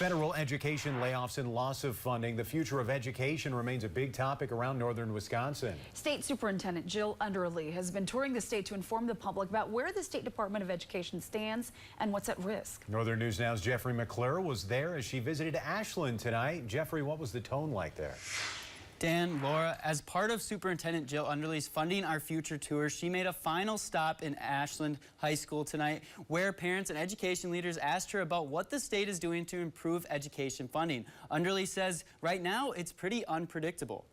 Federal education layoffs and loss of funding. The future of education remains a big topic around northern Wisconsin. State Superintendent Jill Underly has been touring the state to inform the public about where the State Department of Education stands and what's at risk. Northern News Now's Jeffrey McClure was there as she visited Ashland tonight. Jeffrey, what was the tone like there? Dan, Laura, as part of Superintendent Jill Underly's Funding Our Future tour, she made a final stop in Ashland High School tonight, where parents and education leaders asked her about what the state is doing to improve education funding. Underly says right now it's pretty unpredictable.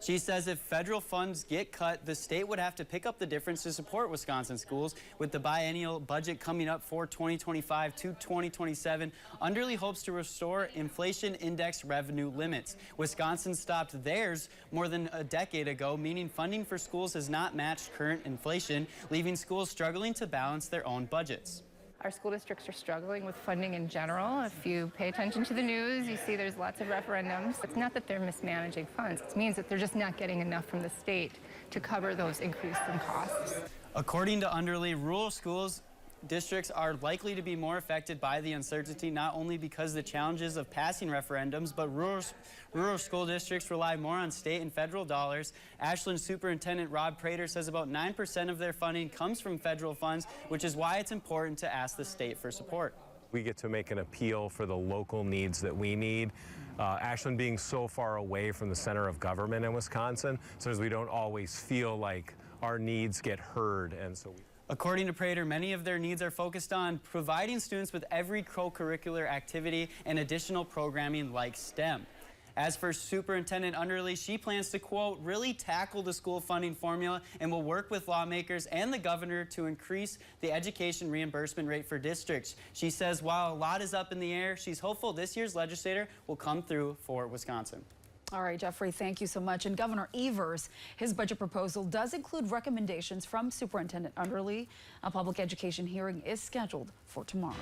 She says if federal funds get cut, the state would have to pick up the difference to support Wisconsin schools. With the biennial budget coming up for 2025 to 2027, Underly hopes to restore inflation index revenue limits. Wisconsin stopped theirs more than a decade ago, meaning funding for schools has not matched current inflation, leaving schools struggling to balance their own budgets. Our school districts are struggling with funding in general. If you pay attention to the news, you see there's lots of referendums. It's not that they're mismanaging funds. It means that they're just not getting enough from the state to cover those increases in costs. According to Underly, rural schools districts are likely to be more affected by the uncertainty, not only because the challenges of passing referendums, but rural school districts rely more on state and federal dollars. Ashland Superintendent Rob Prater says about 9% of their funding comes from federal funds, which is why it's important to ask the state for support. We get to make an appeal for the local needs that we need. Ashland being so far away from the center of government in Wisconsin, so as we don't always feel like our needs get heard, and so According to Prater, many of their needs are focused on providing students with every co-curricular activity and additional programming like STEM. As for Superintendent Underly, she plans to, quote, really tackle the school funding formula and will work with lawmakers and the governor to increase the education reimbursement rate for districts. She says while a lot is up in the air, she's hopeful this year's legislator will come through for Wisconsin. All right, Jeffrey, thank you so much. And Governor Evers, his budget proposal does include recommendations from Superintendent Underly. A public education hearing is scheduled for tomorrow.